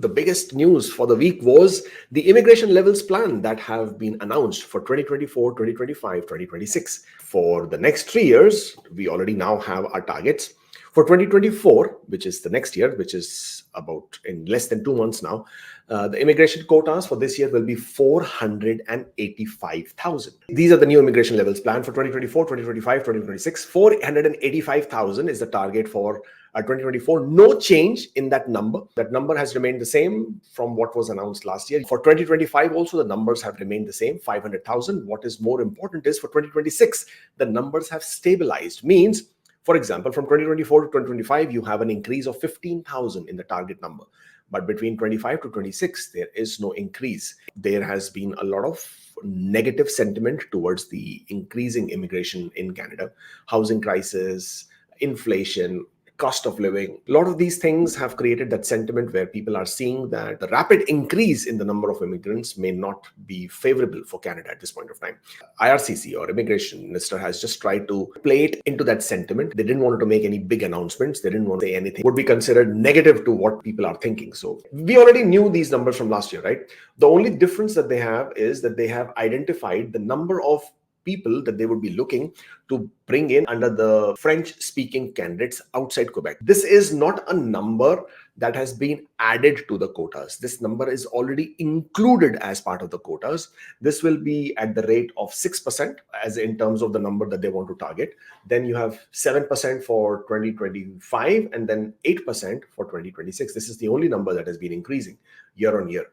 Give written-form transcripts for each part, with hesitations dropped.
the biggest news for the week was the immigration levels plan that have been announced for 2024, 2025, 2026. For the next 3 years, we already now have our targets. For 2024, which is the next year, which is about in less than 2 months now, the immigration quotas for this year will be 485,000. These are the new immigration levels planned for 2024, 2025, 2026. 485,000 is the target for 2024. No change in that number. That number has remained the same from what was announced last year. For 2025 also, the numbers have remained the same, 500,000. What is more important is for 2026, the numbers have stabilized. Means, for example, from 2024 to 2025, you have an increase of 15,000 in the target number. But between 25 to 26, there is no increase. There has been a lot of negative sentiment towards the increasing immigration in Canada. Housing crisis, inflation, cost of living. A lot of these things have created that sentiment where people are seeing that the rapid increase in the number of immigrants may not be favorable for Canada at this point of time. IRCC, or Immigration Minister, has just tried to play it into that sentiment. They didn't want to make any big announcements. They didn't want to say anything would be considered negative to what people are thinking. So we already knew these numbers from last year, right? The only difference that they have is that they have identified the number of people that they would be looking to bring in under the French-speaking candidates outside Quebec. This is not a number that has been added to the quotas. This number is already included as part of the quotas. This will be at the rate of 6% as in terms of the number that they want to target. Then you have 7% for 2025 and then 8% for 2026. This is the only number that has been increasing year on year.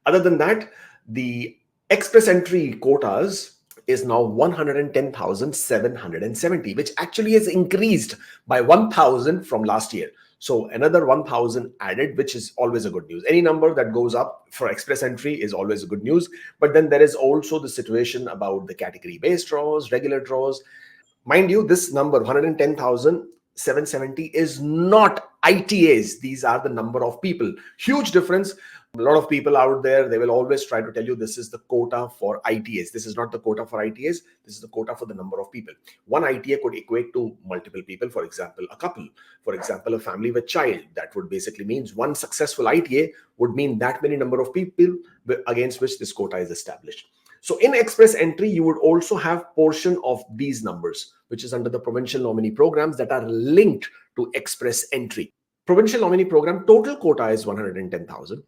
Other than that, the express entry quotas is now 110,770, which actually has increased by 1,000 from last year. So another 1,000 added, which is always a good news. Any number that goes up for express entry is always a good news. But then there is also the situation about the category-based draws, regular draws. Mind you, this number, 110,770, is not ITAs. These are the number of people. Huge difference. A lot of people out there, they will always try to tell you this is the quota for ITAs. This is not the quota for ITAs. This is the quota for the number of people. One ITA could equate to multiple people. For example, a couple. For example, a family with child. That would basically means one successful ITA would mean that many number of people against which this quota is established. So in express entry, you would also have portion of these numbers, which is under the provincial nominee programs that are linked to express entry. Provincial nominee program total quota is 110,000.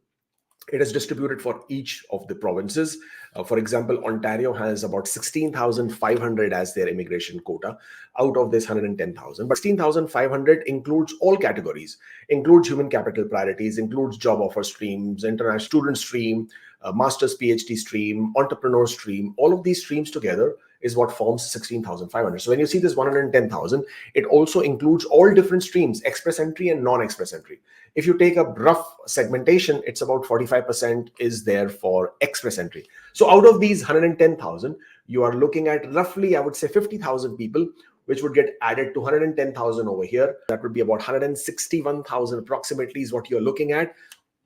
It is distributed for each of the provinces. For example, Ontario has about 16,500 as their immigration quota out of this 110,000. But 16,500 includes all categories, includes human capital priorities, includes job offer streams, international student stream, master's PhD stream, entrepreneur stream. All of these streams together is what forms 16,500. So when you see this 110,000, it also includes all different streams, express entry and non-express entry. If you take a rough segmentation, it's about 45% is there for express entry. So out of these 110,000, you are looking at roughly, I would say 50,000 people, which would get added to 110,000 over here. That would be about 161,000 approximately is what you're looking at.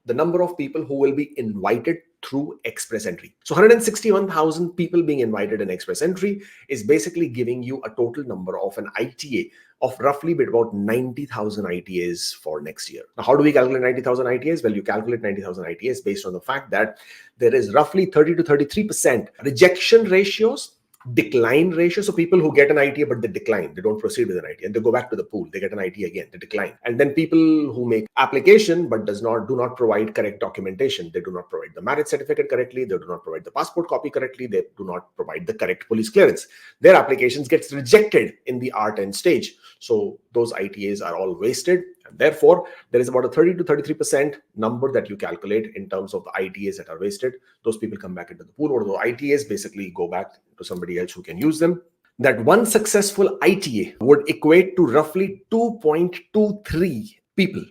The number of people who will be invited through express entry. So 161,000 people being invited in express entry is basically giving you a total number of an ITA of roughly about 90,000 ITAs for next year. Now, how do we calculate 90,000 ITAs? Well, you calculate 90,000 ITAs based on the fact that there is roughly 30 to 33% rejection ratios, decline ratio. So people who get an ITA but they decline, they don't proceed with an ITA and they go back to the pool, they get an ITA again, they decline. And then people who make application but do not provide correct documentation. They do not provide the marriage certificate correctly, they do not provide the passport copy correctly, they do not provide the correct police clearance. Their applications gets rejected in the R10 stage. So those ITAs are all wasted. And therefore, there is about a 30 to 33% number that you calculate in terms of the ITAs that are wasted. Those people come back into the pool, or the ITAs basically go back to somebody else who can use them. That one successful ITA would equate to roughly 2.23 people.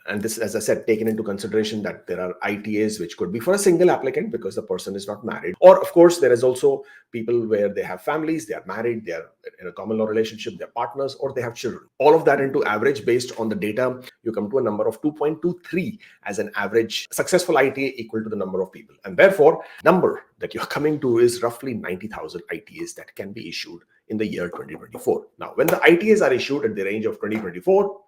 And this, as I said, taken into consideration that there are ITAs which could be for a single applicant because the person is not married. Or, of course, there is also people where they have families, they are married, they are in a common law relationship, they're partners, or they have children. All of that into average based on the data, you come to a number of 2.23 as an average successful ITA equal to the number of people. And therefore, number that you're coming to is roughly 90,000 ITAs that can be issued in the year 2024. Now, when the ITAs are issued at the range of 2024,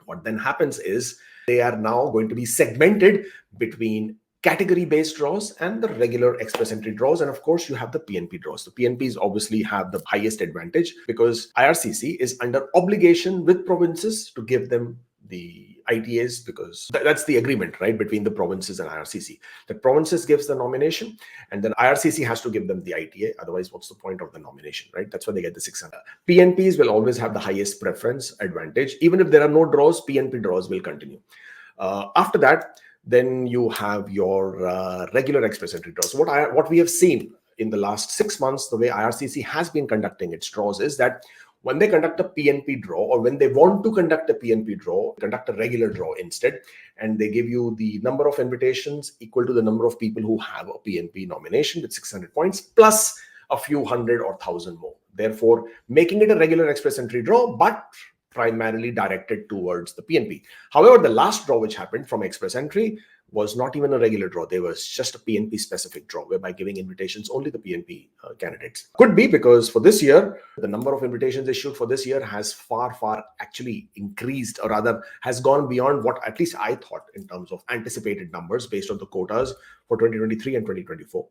what then happens is They are now going to be segmented between category-based draws and the regular express entry draws. And of course, you have the PNP draws. The PNPs obviously have the highest advantage because IRCC is under obligation with provinces to give them the ITAs, because that's the agreement, right, between the provinces and IRCC. The provinces gives the nomination, and then IRCC has to give them the ITA. Otherwise, what's the point of the nomination, right? That's why they get the 600. PNPs will always have the highest preference advantage. Even if there are no draws, PNP draws will continue. After that, then you have your regular express entry draws. What we have seen in the last 6 months, the way IRCC has been conducting its draws is that when they conduct a PNP draw, or when they want to conduct a PNP draw, conduct a regular draw instead, and they give you the number of invitations equal to the number of people who have a PNP nomination with 600 points, plus a few hundred or thousand more. Therefore, making it a regular express entry draw, but primarily directed towards the PNP. However, the last draw which happened from express entry was not even a regular draw. There was just a PNP specific draw, whereby giving invitations only the PNP candidates. Could be because for this year, the number of invitations issued for this year has far actually increased, or rather has gone beyond what at least I thought in terms of anticipated numbers based on the quotas for 2023 and 2024.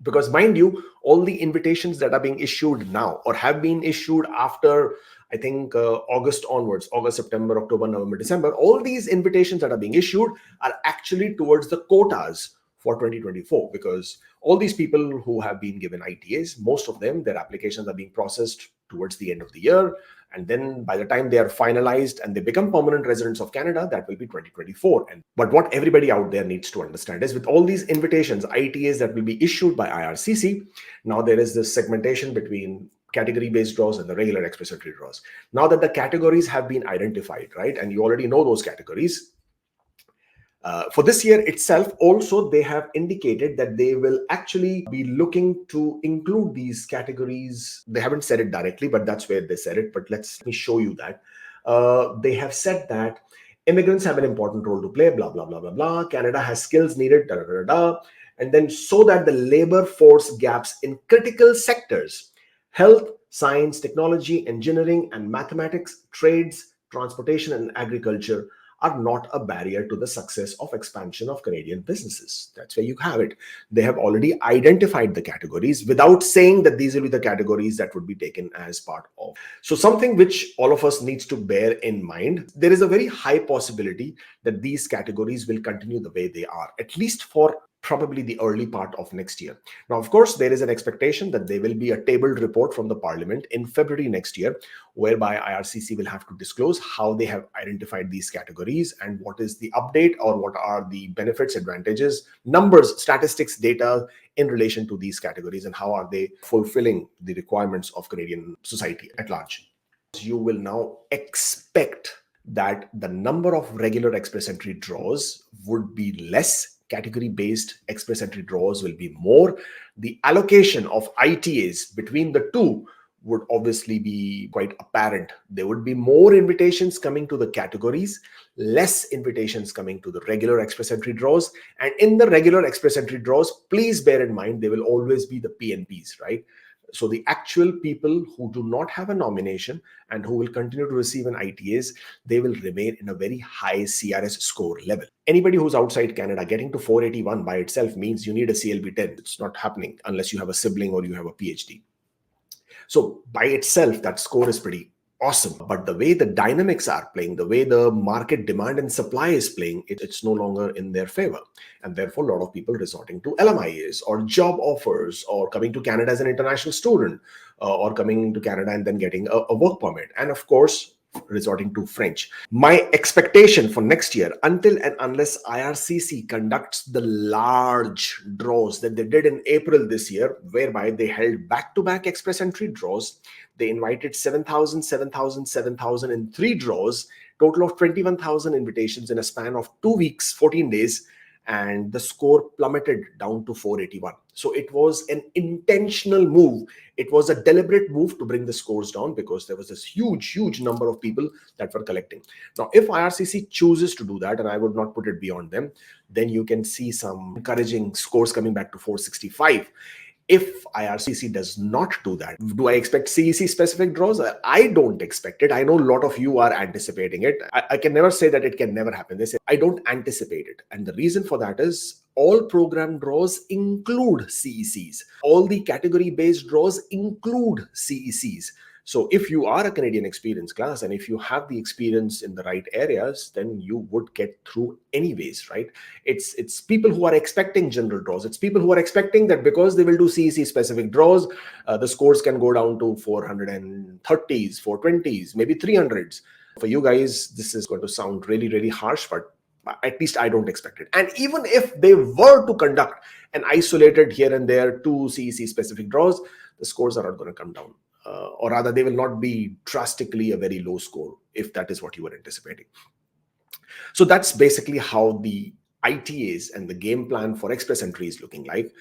Because mind you, all the invitations that are being issued now or have been issued after, I think, August onwards, August, September, October, November, December, all these invitations that are being issued are actually towards the quotas for 2024, because all these people who have been given ITAs, most of them, their applications are being processed towards the end of the year. And then by the time they are finalized and they become permanent residents of Canada, that will be 2024. But what everybody out there needs to understand is with all these invitations, ITAs that will be issued by IRCC, now there is this segmentation between category-based draws and the regular express entry draws. Now that the categories have been identified, right, and you already know those categories, for this year itself, also, they have indicated that they will actually be looking to include these categories. They haven't said it directly, but that's where they said it. But let me show you that. They have said that immigrants have an important role to play, blah, blah, blah, blah, blah. Canada has skills needed, da, da, da, da. And then so that the labor force gaps in critical sectors, health, science, technology, engineering, and mathematics, trades, transportation, and agriculture are not a barrier to the success of expansion of Canadian businesses. That's where you have it. They have already identified the categories without saying that these will be the categories that would be taken as part of. So something which all of us needs to bear in mind, there is a very high possibility that these categories will continue the way they are, at least for probably the early part of next year. Now, of course, there is an expectation that there will be a tabled report from the Parliament in February next year, whereby IRCC will have to disclose how they have identified these categories and what is the update, or what are the benefits, advantages, numbers, statistics, data in relation to these categories, and how are they fulfilling the requirements of Canadian society at large. You will now expect that the number of regular express entry draws would be less. Category-based express entry draws will be more. The allocation of ITAs between the two would obviously be quite apparent. There would be more invitations coming to the categories, less invitations coming to the regular express entry draws. And in the regular express entry draws, please bear in mind, there will always be the PNPs, right? So the actual people who do not have a nomination and who will continue to receive an ITAs, they will remain in a very high CRS score level. Anybody who's outside Canada, getting to 481 by itself means you need a CLB 10. It's not happening unless you have a sibling or you have a PhD. So by itself, that score is pretty awesome. But the way the dynamics are playing, the way the market demand and supply is playing, it's no longer in their favor. And therefore, a lot of people resorting to LMIAs or job offers, or coming to Canada as an international student, or coming to Canada and then getting a work permit. And of course, resorting to French. My expectation for next year, until and unless IRCC conducts the large draws that they did in April this year, whereby they held back-to-back express entry draws, they invited 7,000, 7,000, 7,000 in 3 draws, total of 21,000 invitations in a span of 2 weeks, 14 days, and the score plummeted down to 481. So it was an intentional move. It was a deliberate move to bring the scores down, because there was this huge number of people that were collecting. Now, if IRCC chooses to do that, and I would not put it beyond them, then you can see some encouraging scores coming back to 465. If IRCC does not do that, do I expect CEC specific draws? I don't expect it. I know a lot of you are anticipating it. I can never say that it can never happen. They say I don't anticipate it. And the reason for that is all program draws include CECs. All the category based draws include CECs. So if you are a Canadian experience class and if you have the experience in the right areas, then you would get through anyways, right? It's people who are expecting general draws. It's people who are expecting that because they will do CEC specific draws, the scores can go down to 430s, 420s, maybe 300s. For you guys, this is going to sound really, really harsh, but at least I don't expect it. And even if they were to conduct an isolated here and there two CEC specific draws, the scores are not going to come down. Or rather, they will not be drastically a very low score if that is what you were anticipating. So that's basically how the ITAs and the game plan for express entry is looking like.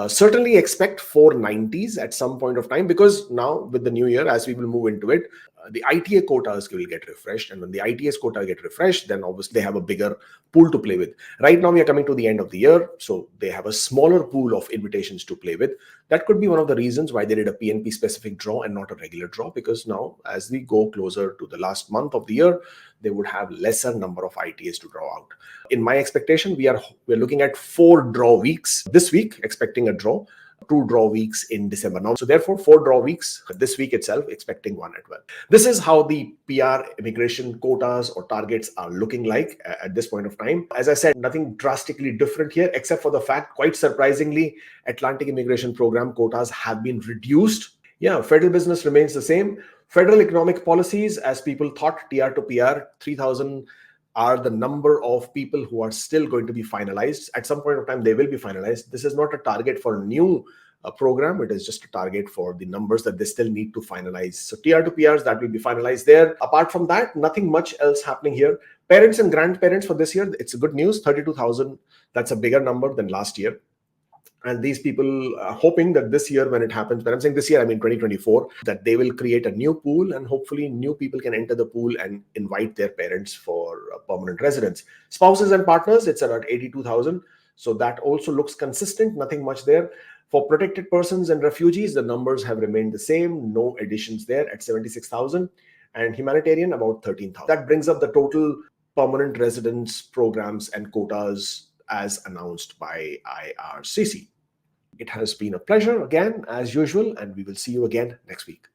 Certainly expect 490s at some point of time, because now with the new year, as we will move into it, the ITA quotas will get refreshed. And when the ITAs quota get refreshed, then obviously they have a bigger pool to play with. Right now, we are coming to the end of the year, so they have a smaller pool of invitations to play with. That could be one of the reasons why they did a PNP specific draw and not a regular draw, because now as we go closer to the last month of the year, they would have lesser number of ITAs to draw out. In my expectation, we're looking at 4 draw weeks this week, expecting a draw, 2 draw weeks in December now. So therefore, 4 draw weeks this week itself, expecting 1 at well. This is how the PR immigration quotas or targets are looking like at this point of time. As I said, nothing drastically different here, except for the fact, quite surprisingly, Atlantic Immigration Program quotas have been reduced. Yeah, federal business remains the same. Federal economic policies, as people thought, TR to PR, 3,000 are the number of people who are still going to be finalized. At some point of time, they will be finalized. This is not a target for a new program. It is just a target for the numbers that they still need to finalize. So TR to PRs, that will be finalized there. Apart from that, nothing much else happening here. Parents and grandparents for this year, it's a good news, 32,000. That's a bigger number than last year. And these people are hoping that this year, when it happens, when I'm saying this year, I mean 2024, that they will create a new pool and hopefully new people can enter the pool and invite their parents for permanent residence. Spouses and partners, it's around 82,000. So that also looks consistent, nothing much there. For protected persons and refugees, the numbers have remained the same, no additions there at 76,000. And humanitarian, about 13,000. That brings up the total permanent residence programs and quotas as announced by IRCC. It has been a pleasure again, as usual, and we will see you again next week.